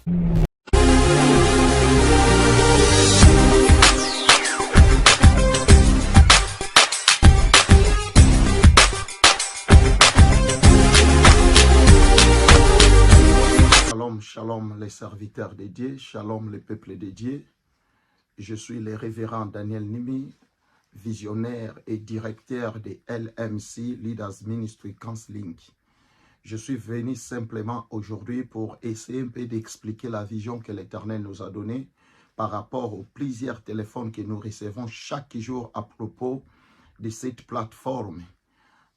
Shalom, shalom les serviteurs de Dieu, shalom les peuples de Dieu. Je suis le révérend Daniel Nimi, visionnaire et directeur de LMC, Leaders Ministry Counseling. Je suis venu simplement aujourd'hui pour essayer un peu d'expliquer la vision que l'Éternel nous a donnée par rapport aux plusieurs téléphones que nous recevons chaque jour à propos de cette plateforme.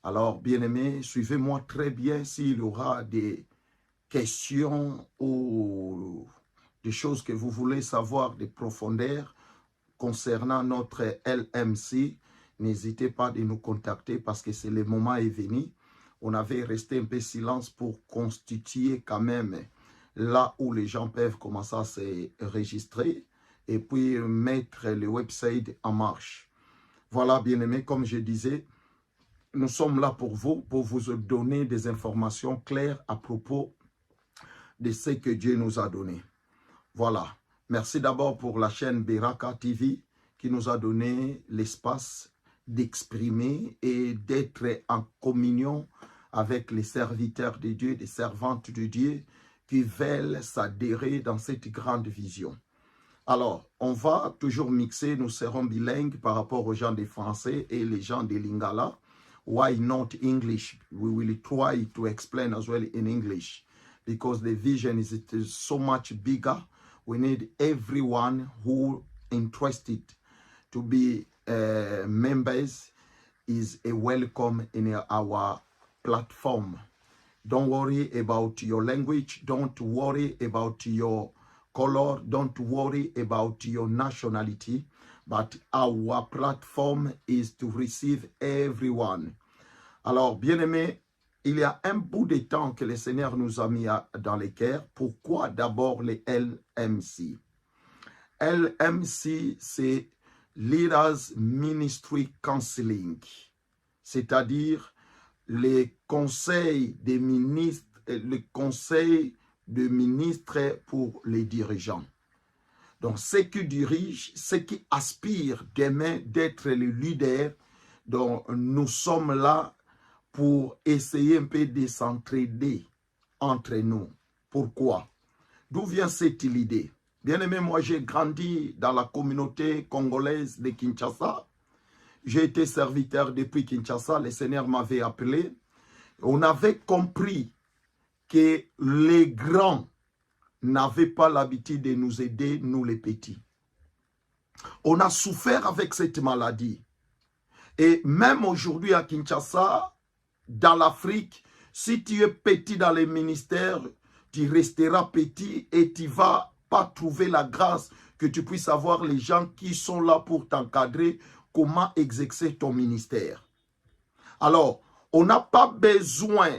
Alors, bien-aimés, suivez-moi très bien s'il y aura des questions ou des choses que vous voulez savoir de profondeur concernant notre LMC, n'hésitez pas de nous contacter parce que c'est le moment est venu. On avait resté un peu silence pour constituer quand même là où les gens peuvent commencer à se registrer et puis mettre le website en marche. Voilà, bien-aimés, comme je disais, nous sommes là pour vous donner des informations claires à propos de ce que Dieu nous a donné. Voilà. Merci d'abord pour la chaîne Beraka TV qui nous a donné l'espace d'exprimer et d'être en communion avec les serviteurs de Dieu, des servantes de Dieu qui veulent s'adhérer dans cette grande vision. Alors, on va toujours mixer, nous serons bilingues par rapport aux gens des Français et les gens de Lingala. Why not English? We will try to explain as well in English. Because the vision is so much bigger, we need everyone who interested to be members is a welcome in our platform. Don't worry about your language. Don't worry about your color. Don't worry about your nationality. But our platform is to receive everyone. Alors, bien-aimés, il y a un bout de temps que le Seigneur nous a mis dans les cœurs. Pourquoi d'abord les LMC? LMC, c'est Leaders Ministry Counseling, c'est-à-dire les conseils des ministres, les conseils de ministres pour les dirigeants. Donc, ceux qui dirigent, ceux qui aspirent demain d'être les leaders, donc nous sommes là pour essayer un peu de s'entraider entre nous. Pourquoi? D'où vient cette idée? Bien aimé, moi j'ai grandi dans la communauté congolaise de Kinshasa. J'ai été serviteur depuis Kinshasa, le Seigneur m'avait appelé. On avait compris que les grands n'avaient pas l'habitude de nous aider, nous les petits. On a souffert avec cette maladie. Et même aujourd'hui à Kinshasa, dans l'Afrique, si tu es petit dans les ministères, tu resteras petit et tu ne vas pas trouver la grâce que tu puisses avoir les gens qui sont là pour t'encadrer, comment exercer ton ministère. Alors, on n'a pas besoin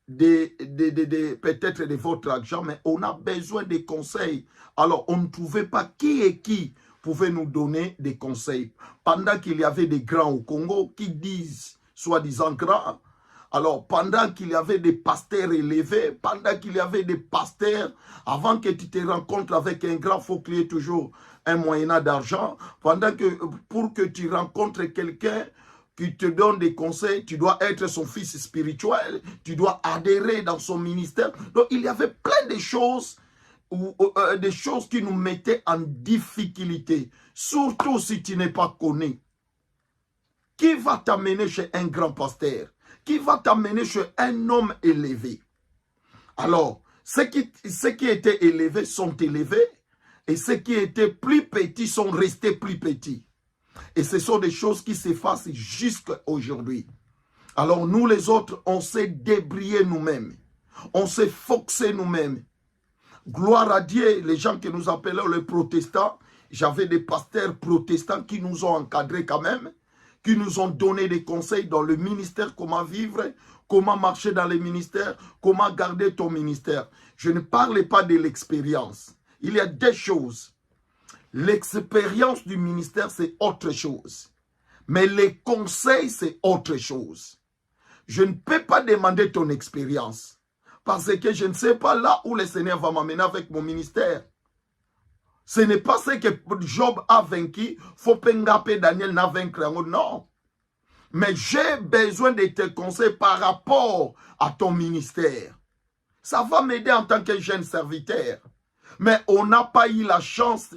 peut-être de votre argent, mais on a besoin des conseils. Alors, on ne trouvait pas qui pouvait nous donner des conseils. Pendant qu'il y avait des grands au Congo qui disent, soi-disant grands, alors, pendant qu'il y avait des pasteurs élevés, pendant qu'il y avait des pasteurs, avant que tu te rencontres avec un grand, il faut qu'il y ait toujours un moyen d'argent. Pendant que, pour que tu rencontres quelqu'un qui te donne des conseils, tu dois être son fils spirituel, tu dois adhérer dans son ministère. Donc, il y avait plein de choses, des choses qui nous mettaient en difficulté. Surtout si tu n'es pas connu. Qui va t'amener chez un grand pasteur? Qui va t'amener chez un homme élevé? Alors, ceux qui étaient élevés sont élevés et ceux qui étaient plus petits sont restés plus petits. Et ce sont des choses qui s'effacent jusqu'à aujourd'hui. Alors, nous les autres, on s'est débrouillés nous-mêmes. On s'est foxé nous-mêmes. Gloire à Dieu, les gens que nous appelons les protestants, j'avais des pasteurs protestants qui nous ont encadrés quand même, qui nous ont donné des conseils dans le ministère, comment vivre, comment marcher dans les ministères, comment garder ton ministère. Je ne parle pas de l'expérience. Il y a des choses. L'expérience du ministère, c'est autre chose. Mais les conseils, c'est autre chose. Je ne peux pas demander ton expérience. Parce que je ne sais pas là où le Seigneur va m'amener avec mon ministère. Ce n'est pas ce que Job a vaincu. Faut pengaper Daniel n'a vaincre. Non. Mais j'ai besoin de tes conseils par rapport à ton ministère. Ça va m'aider en tant que jeune serviteur. Mais on n'a pas eu la chance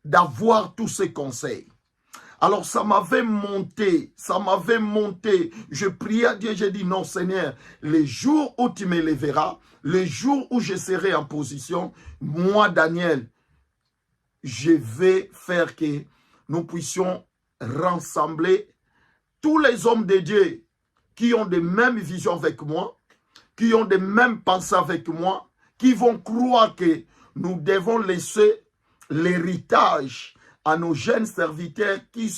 d'avoir tous ces conseils. Alors ça m'avait monté. Je priais à Dieu, j'ai dit non Seigneur, les jours où tu me lèveras, les jours où je serai en position, moi Daniel, je vais faire que nous puissions rassembler tous les hommes de Dieu qui ont des mêmes visions avec moi, qui ont des mêmes pensées avec moi, qui vont croire que nous devons laisser l'héritage à nos jeunes serviteurs qui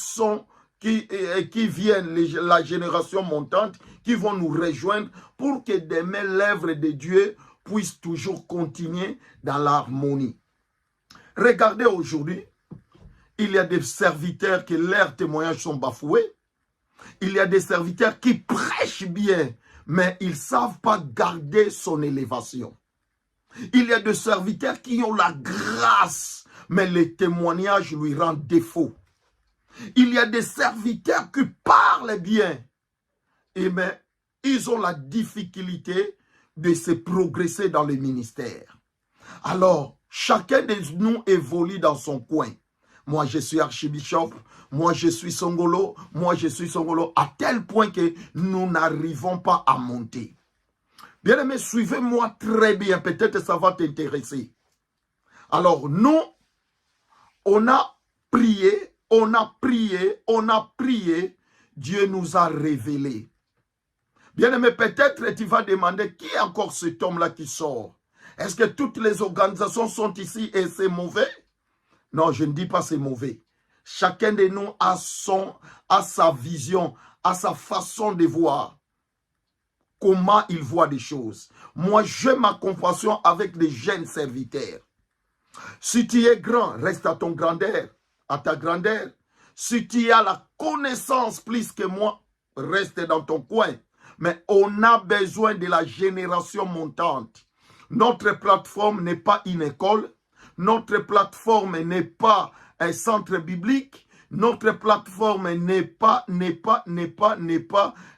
viennent, la génération montante, qui vont nous rejoindre pour que demain l'œuvre de Dieu puisse toujours continuer dans l'harmonie. Regardez aujourd'hui, il y a des serviteurs que leurs témoignages sont bafoués. Il y a des serviteurs qui prêchent bien, mais ils ne savent pas garder son élévation. Il y a des serviteurs qui ont la grâce, mais les témoignages lui rendent défaut. Il y a des serviteurs qui parlent bien, mais ils ont la difficulté de se progresser dans le ministère. Alors, chacun de nous évolue dans son coin. Moi, je suis archibishop, moi, je suis Songolo, à tel point que nous n'arrivons pas à monter. Bien aimé, suivez-moi très bien, peut-être ça va t'intéresser. Alors, nous, on a prié, Dieu nous a révélé. Bien aimé, peut-être tu vas demander qui est encore cet homme-là qui sort. Est-ce que toutes les organisations sont ici et c'est mauvais? Non, je ne dis pas c'est mauvais. Chacun de nous a sa vision, a sa façon de voir. Comment il voit des choses. Moi, j'ai ma compassion avec les jeunes serviteurs. Si tu es grand, reste à ton grandeur, à ta grandeur. Si tu as la connaissance plus que moi, reste dans ton coin. Mais on a besoin de la génération montante. Notre plateforme n'est pas une école. Notre plateforme n'est pas un centre biblique. Notre plateforme n'est pas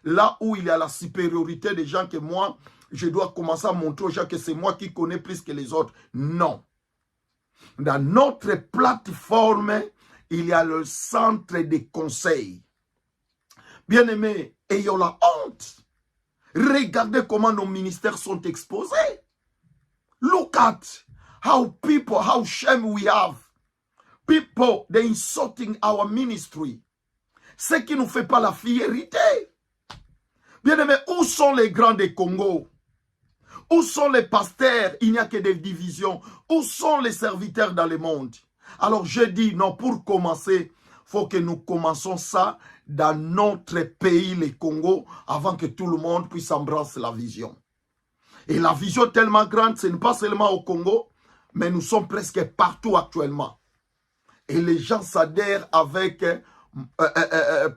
là où il y a la supériorité des gens que moi, je dois commencer à montrer aux gens que c'est moi qui connais plus que les autres. Non. Dans notre plateforme, il y a le centre de conseil. Bien-aimés, ayons la honte. Regardez comment nos ministères sont exposés. Look at how shame we have. People, they're insulting our ministry. Ce qui ne nous fait pas la fierté. Bien-aimés, où sont les grands des Congo? Où sont les pasteurs? Il n'y a que des divisions. Où sont les serviteurs dans le monde? Alors je dis, non, pour commencer, il faut que nous commençons ça dans notre pays, le Congo, avant que tout le monde puisse embrasser la vision. Et la vision est tellement grande, ce n'est pas seulement au Congo, mais nous sommes presque partout actuellement. Et les gens s'adhèrent avec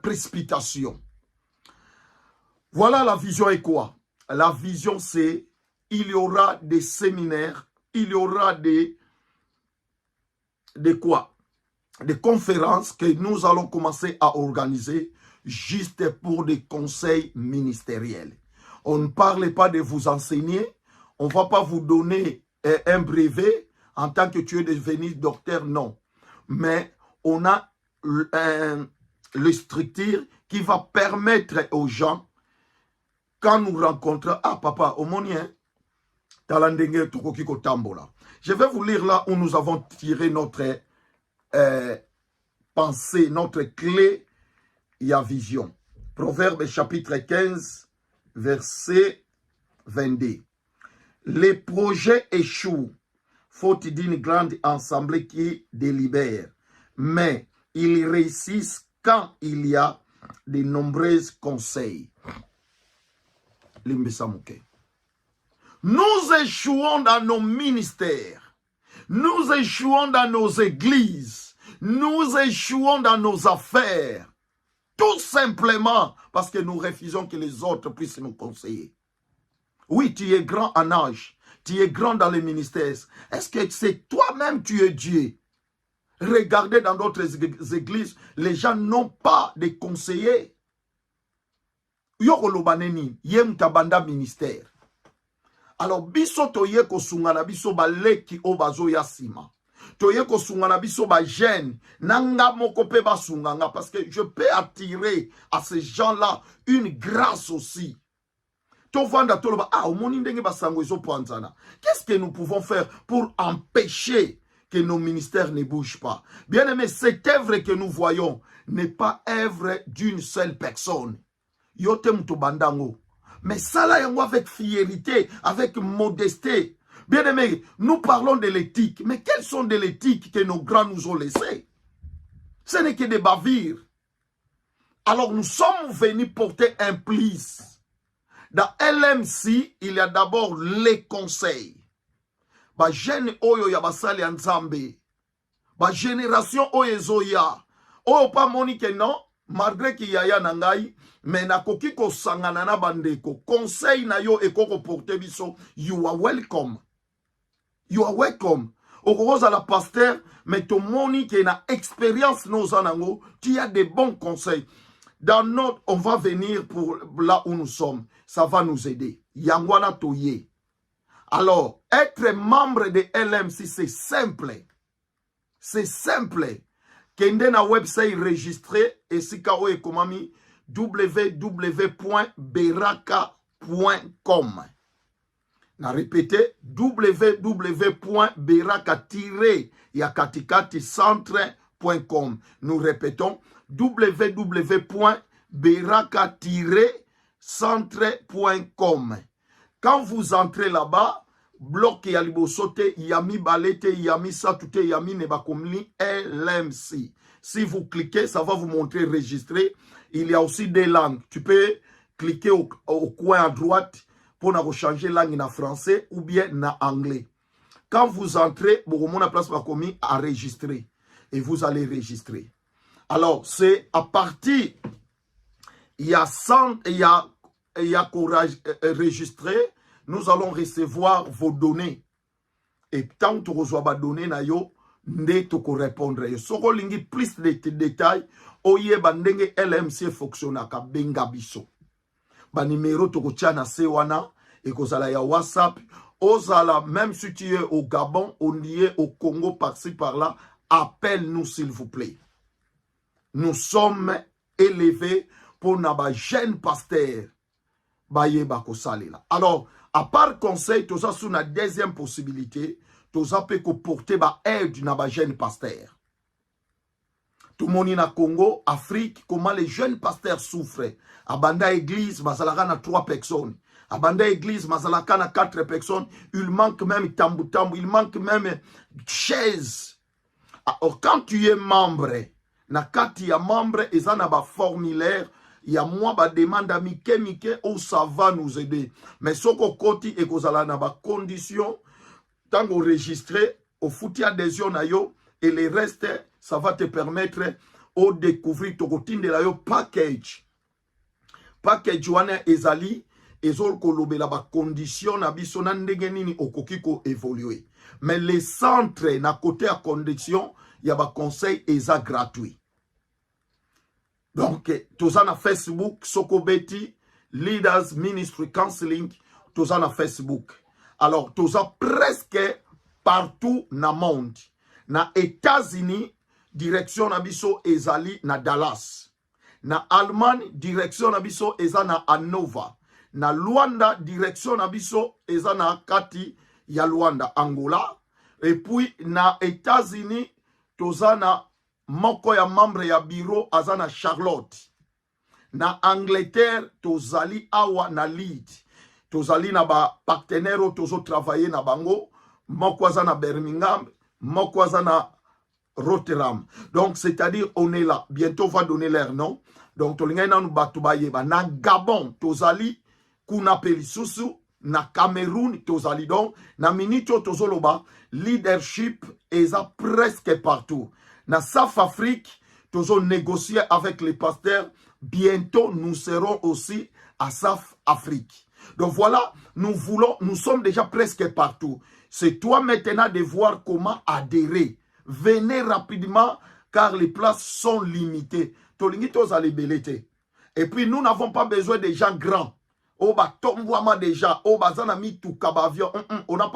précipitation. Voilà la vision est quoi? La vision c'est, il y aura des séminaires, il y aura des quoi? Des conférences que nous allons commencer à organiser juste pour des conseils ministériels. On ne parle pas de vous enseigner, on ne va pas vous donner un brevet en tant que tu es devenu docteur, non. Mais on a le structure qui va permettre aux gens, quand nous rencontrons, ah papa, omonien, je vais vous lire là où nous avons tiré notre pensée, notre clé, il y a vision. Proverbe chapitre 15, verset 22. Les projets échouent, faute d'une grande assemblée qui délibère, mais ils réussissent quand il y a de nombreux conseils. Nous échouons dans nos ministères, nous échouons dans nos églises, nous échouons dans nos affaires, tout simplement parce que nous refusons que les autres puissent nous conseiller. Oui, tu es grand en âge. Tu es grand dans les ministères. Est-ce que c'est toi-même tu es Dieu? Regardez dans d'autres églises, les gens n'ont pas de conseillers. Yoko lobaneni, yem tabanda ministère. Alors, biso toye ko sungana biso ba leki obazo yasima. Toye ko sungana biso ba jeune. Nanga moko pe ba sunganga. Parce que je peux attirer à ces gens-là une grâce aussi. Qu'est-ce que nous pouvons faire pour empêcher que nos ministères ne bougent pas? Bien aimé, cette œuvre que nous voyons n'est pas œuvre d'une seule personne. Mais ça là, avec fierté, avec modestie. Bien aimé, nous parlons de l'éthique. Mais quelles sont de l'éthique que nos grands nous ont laissées? Ce n'est que des bavures. Alors nous sommes venus porter un plis. Dans LMC, il y a d'abord les conseils. Ba jeune oyo ya basali nzambe. Ba génération oyo zoya. Oyo pa monique non, malgré qu'il y a nangai, mais na koki ko sangana na bandeko. Conseil na yo e koko porte biso, you are welcome. You are welcome. Okoza la pasteur, mais ton monique na expérience nos anango, tu as des bons conseils. Dans notre, on va venir pour là où nous sommes. Ça va nous aider. Yangwana toye. Alors, être membre de LMC, c'est simple. C'est simple. Kende na website registré et sikao et komami www.beraka.com. Na répété www.beraka-centre.com. Nous répétons www.beraka-centre.com. Quand vous entrez là-bas, bloc yalibosote, yami balete, yami satute, yami nebakomli, LMC. Si vous cliquez, ça va vous montrer enregistré. Il y a aussi des langues. Tu peux cliquer au coin à droite pour changer langue en français ou bien en anglais. Quand vous entrez, vous avez la place commis à enregistrer. Et vous allez enregistrer. Alors, c'est à partir, il y a courage enregistré, nous allons recevoir vos données. Et tant que vous avez donné, nous allons répondre. Si vous avez plus de détails, oye bandenge LMC fonctionnaka benga biso. Ba numéro toko tchana sewana et kozala ya WhatsApp. Ozala, même si tu es au Gabon, on y est au Congo par-ci par-là, appelle-nous s'il vous plaît. Nous sommes élevés pour naba jeune pasteur. Baye bako salela. Alors, à part conseil, tu as une deuxième possibilité, tu as pu porter ba aide naba jeune pasteur. Tout le monde na Congo, Afrique, comment les jeunes pasteurs souffrent. À Banda Église, Mazalaka na 3 personnes. À Banda Église, Mazalaka na 4 personnes. Il manque même tambu-tambu, il manque même chaise. Alors, quand tu es membre, na kati ya membre, et ça na ba formulaire, il y a moi ba demande à Mike où ça va nous aider. Mais ce qu'on koti et kozala na ba condition, tant qu'on registre, au fouti adhésion na yo, et les restes, ça va te permettre de découvrir ton routine de la yo package. Package wana ezali, ezol kolobe la ba condition na biso na ndenge nini okokiko évoluer. Mais les centres na côté à condition, il y a ba conseil eza gratuit. Donc, toza na Facebook, Sokobeti, Leaders Ministry Counseling, toza na Facebook. Alors, toza presque partout na monde. Na États-Unis, direction na biso ezali na Dallas. Na Allemagne, direction na biso eza na Hannover. Na Luanda, direction na biso eza na kati ya Luanda, Angola. Et puis, na États-Unis, toza na moko ya membre ya bureau aza na Charlotte. Na Angleterre, tozali awa na Leeds. Tozali na ba partenaire tozo travailler na bango. Moko aza na Birmingham, moko aza na Rotterdam. Donc, c'est-à-dire, on est là. Bientôt, on va donner leur nom. Donc, tolinga na nu batu bayeba. Na Gabon, tozali kuna pelisusu. Na Cameroun, tozali donc. Na minito tozoloba, leadership eza presque partout. Na South Afrique, tozo négocier avec les pasteurs. Bientôt, nous serons aussi à South Afrique. Donc voilà, nous sommes déjà presque partout. C'est toi maintenant de voir comment adhérer. Venez rapidement car les places sont limitées. Et puis nous n'avons pas besoin de gens grands. On n'a pas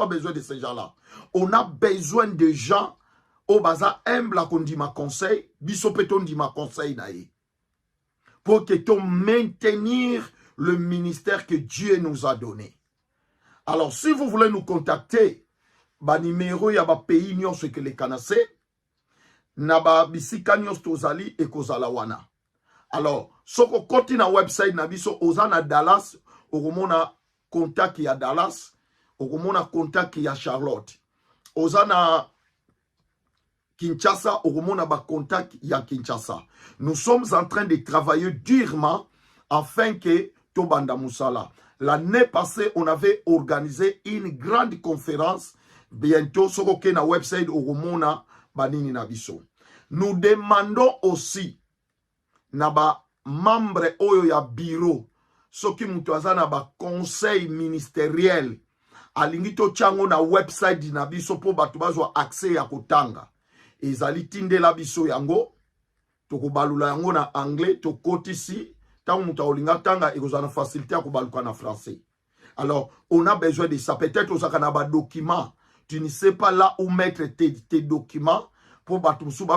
besoin de ces gens-là. On a besoin de gens au baza humble qu'on dit ma conseil, bisopeton dit ma conseil naïe. Pour que tu maintenir le ministère que Dieu nous a donné. Alors, si vous voulez nous contacter, ba numéro ya ba pays nyon ce que les Kanase, na ba bisika nyon tozali et kozalawana. Alors, soko koti na website na biso ozana Dallas, okomona contact ya Dallas, okomona contact ya Charlotte. Ozana Kinshasa, okomona ba contact ya Kinshasa. Nous sommes en train de travailler durement afin que Tobanda Moussala. L'année passée, on avait organisé une grande conférence. Bientôt, sur na website okomona banini nabiso. Nous demandons aussi naba membre oyo ya bureau, soki mutuaza naba conseil ministériel, alingito chango na website nabiso po batu bazwa accès ya kotanga. Ezali tinde la biso yango, toko balula yango na anglais, to kotisi, tango muta olinga tanga, ekozana facilité ya kobaluka na français. Alors, on a besoin de ça. Peut-être aux akanaba documents. Tu ne sais pas là où mettre tes documents pour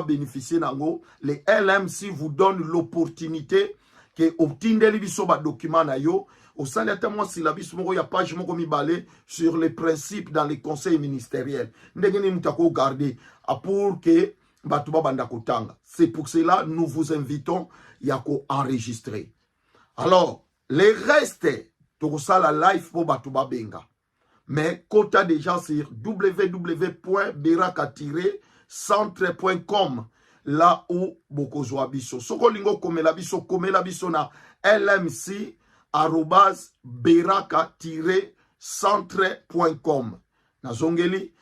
bénéficier d'ango. Les LMC vous donnent l'opportunité que obtenir les documents na yo. Au sein de la si la bis moko ya page moko mi balé sur les principes dans les conseils ministériels. Ndengeni mutako garder pour que batuba banda kotanga. C'est pour cela nous vous invitons yako enregistrer. Alors, les restes Tokosala live pour batuba benga. Mais quota déjà sur www.beraka-centre.com là où bokozwa biso. Soko lingo komela biso na lmc@beraka-centre.com. Na zongeli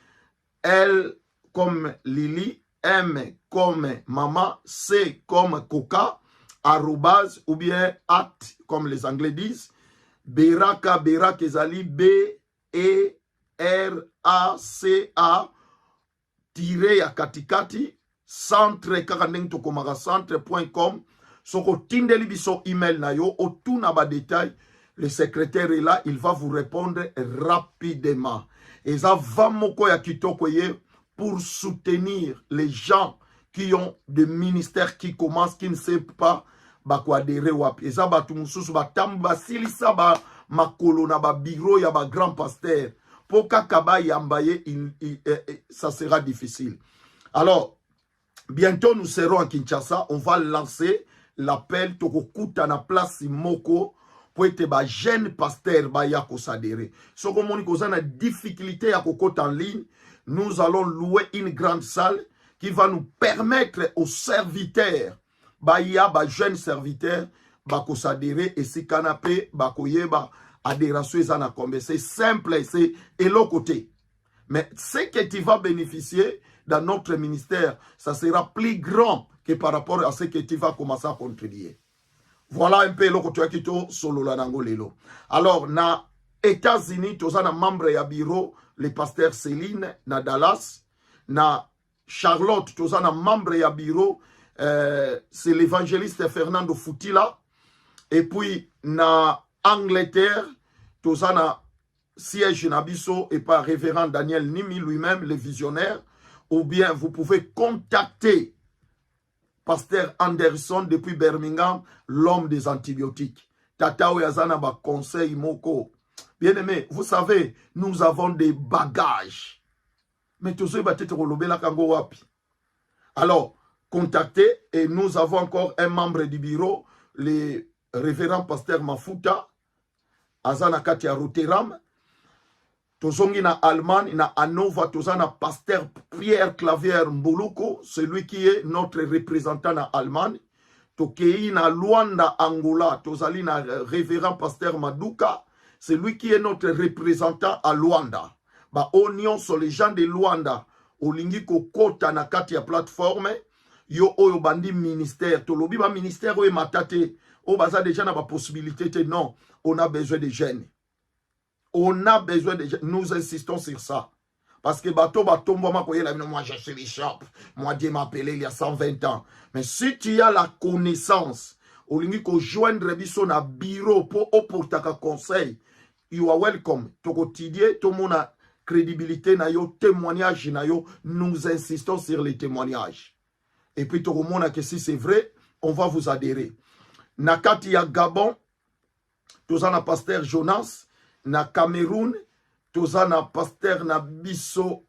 L comme Lily, M comme Maman, C comme Coca, arrobase ou bien at comme les Anglais disent. Beraka ezali B-E-R-A-C-A tiré ya katikati centre kaka ndenge tokomaka centre.com. Soko tindeli biso email na yo otuna ba détail, le secrétaire est là, il va vous répondre rapidement. Et ça va moko ya kitoko ye pour soutenir les gens qui ont des ministères qui commencent, qui ne savent pas bakwadere wapi. Eza batu mususu batamba silisa ba makolo na ba biro ya ba grand pasteur. Poka kaba yambaye, ça sera difficile. Alors, bientôt nous serons à Kinshasa. On va lancer l'appel Tokokuta na place Moko pour être ba jeune pasteur ba ya kosadere. So comme on a une difficulté à kokota en ligne, nous allons louer une grande salle qui va nous permettre aux serviteurs Baya, ba jeune serviteur, ba kosadere et si canapé, ba koyeba, adhération ezana kombe. C'est simple, c'est et l'autre côté. Mais ce que tu vas bénéficier dans notre ministère, ça sera plus grand que par rapport à ce que tu vas commencer à contribuer. Voilà un peu l'autre côté qui est solo la nangolelo. Alors, na États-Unis, tu as un membre ya bureau, le pasteur Céline, na Dallas, na Charlotte, tu as un membre ya bureau, c'est l'évangéliste Fernando Futila. Et puis, na Angleterre, tous un siège Nabiso et par révérend Daniel Nimi lui-même, le visionnaire. Ou bien vous pouvez contacter Pasteur Anderson depuis Birmingham, l'homme des antibiotiques. Tatao Yazana ba conseil moko. Bien aimé, vous savez, nous avons des bagages. Mais tout ça va être relobé la kango wapi. Alors, contactez et nous avons encore un membre du bureau, le révérend pasteur Mafuta, Azana Katia Rotterdam. Tozongi na Allemagne, na Hannover, tozana pasteur Pierre Clavier Mbuluko, celui qui est notre représentant na Allemagne. Tokei na Luanda, Angola, tozali na révérend pasteur Maduka, celui qui est notre représentant à Luanda. Ba onion sur les gens de Luanda, olingi ko kota na Katia plateforme. Yo oyo bandi ministère tolobi ba ministère oyo matate o baza déjà na ba possibilité non on a besoin de jeunes On a besoin de... Nous insistons sur ça. Parce que moi je suis bishop, moi Dieu m'a appelé il y a 120 ans. Mais si tu as la connaissance, au lieu de joindre biso na bureau pour ta conseil, you are welcome. Ton quotidien, tout le monde a crédibilité, na yo, témoignage, na yo, nous insistons sur les témoignages. Et puis tout le monde a que si c'est vrai, on va vous adhérer. Nakati ya Gabon, tout ça na pasteur Jonas, na Cameroun, tout ça na pasteur na biso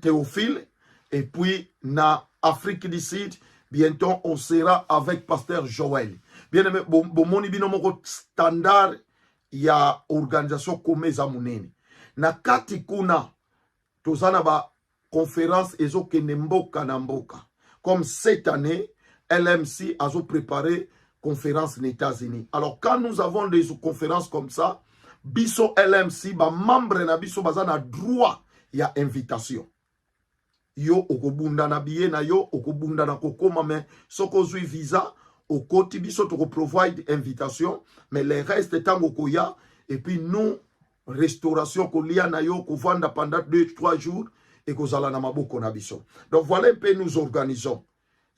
Théophile, et puis na Afrique du Sud, bientôt on sera avec pasteur Joël. Bien aimé, bon bino standard ya organisation komeza munene. Na kati kuna tout ça na ba conférence ezo kene mboka na mboka. Comme cette année, LMC a préparé conférence aux États-Unis. Alors quand nous avons des conférences comme ça, biso LMC, ba membre na biso bazana droit ya invitation. Yo okobunda na biye na yo okobunda na kokoma mais soko zui visa okoti biso to provide invitation mais les restes tango koya et puis nous restauration kolia na yo kovanda pendant 2-3 jours et kozala na maboko na biso. Donc voilà un peu nous organisons.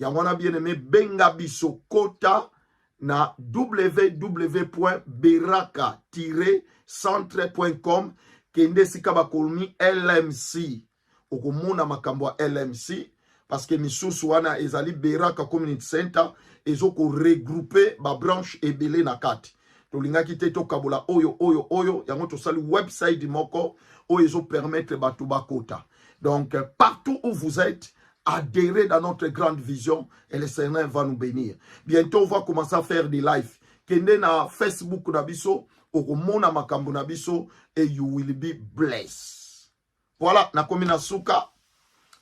Ya wana bien aimé benga biso kota na www.beraka-centre.com kende sika bakomi LMC okomona makambo LMC parce que misusu wana ezali Beraka Community Center ezoko regrouper ba branche ebele na kati tolingaki te to kabola oyo yango tosali website moko oyo ezo permettre batu bakota. Donc partout où vous êtes, adhérez dans notre grande vision et le Seigneur va nous bénir. Bientôt, on va commencer à faire des lives. Kende na Facebook na biso, okomona makambo na biso, et you will be blessed. Voilà, na komi na suka,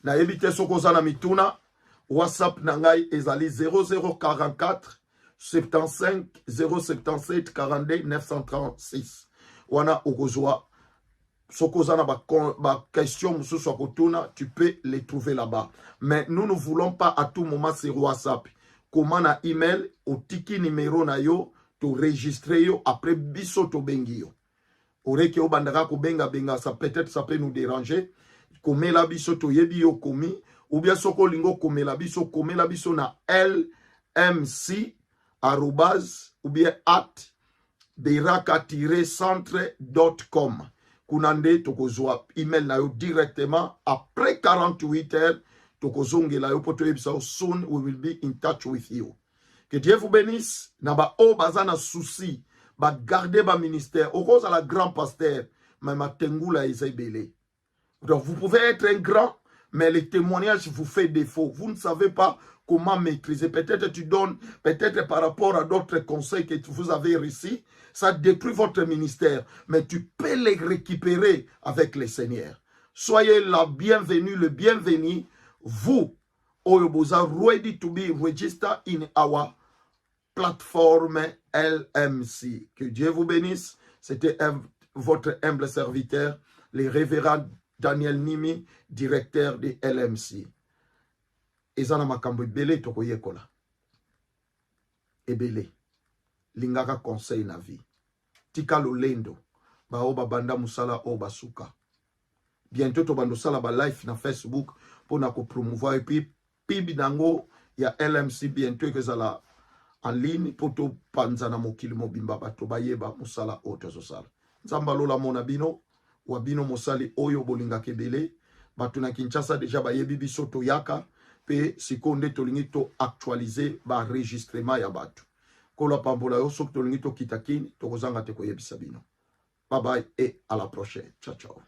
na ebite sokoza na mituna, WhatsApp na ngai ezali 0044 75 077 42 936. Wana okozwa. Sokozana ba question mususu akotuna, tu peux les trouver là-bas. Mais nous ne voulons pas à tout moment sur WhatsApp. Comment na email, au tiki numéro na yo, to registrer yo, après biso to bengi yo. Oreke o bandaka ko benga, ça peut-être ça peut nous déranger. Kome la biso to yebi yo komi, ou bien soko lingo kome la biso na LMC, ou bien beraka-centre.com. Kunande tokozwa email na yo directement après 48 heures tokozongela yo poto yebisa soon we will be in touch with you. Que Dieu vous bénisse. Na ba o bazana souci ba garder ba ministère au cause à la grand pasteur mais ma tengula ezebele. Donc vous pouvez être un grand mais les témoignages vous fait défaut. Vous ne savez pas comment maîtriser. Peut-être tu donnes, peut-être par rapport à d'autres conseils que vous avez reçus, ça détruit votre ministère. Mais tu peux les récupérer avec le Seigneur. Soyez la bienvenue, le bienvenu. Vous, Oyoboza, ready to be registered in our platform LMC. Que Dieu vous bénisse. C'était votre humble serviteur, le révérend Daniel Nimi, directeur de LMC. Ezana makambo ebele toko yekola. Ebele. Lingaka conseil na vie. Tika lolendo. Ba oba banda musala oba suka. Bientôt to bando sala ba live na Facebook pour na ko promouvoir et puis pibi nango ya LMC bientôt que zala en ligne pour to panzana mokili mobimba bato bayeba musala oto sala. Nzamba lola mona bino wabino mosali oyo bolinga kebele bato na Kinshasa déjà bayebi biso to yaka pe sikonde tolingi to actualiser ba enregistrement ya bato kola pambola yo sok tolingi to kitakini to kozanga te koyebisa bino. Bye bye et à la prochaine. Ciao ciao.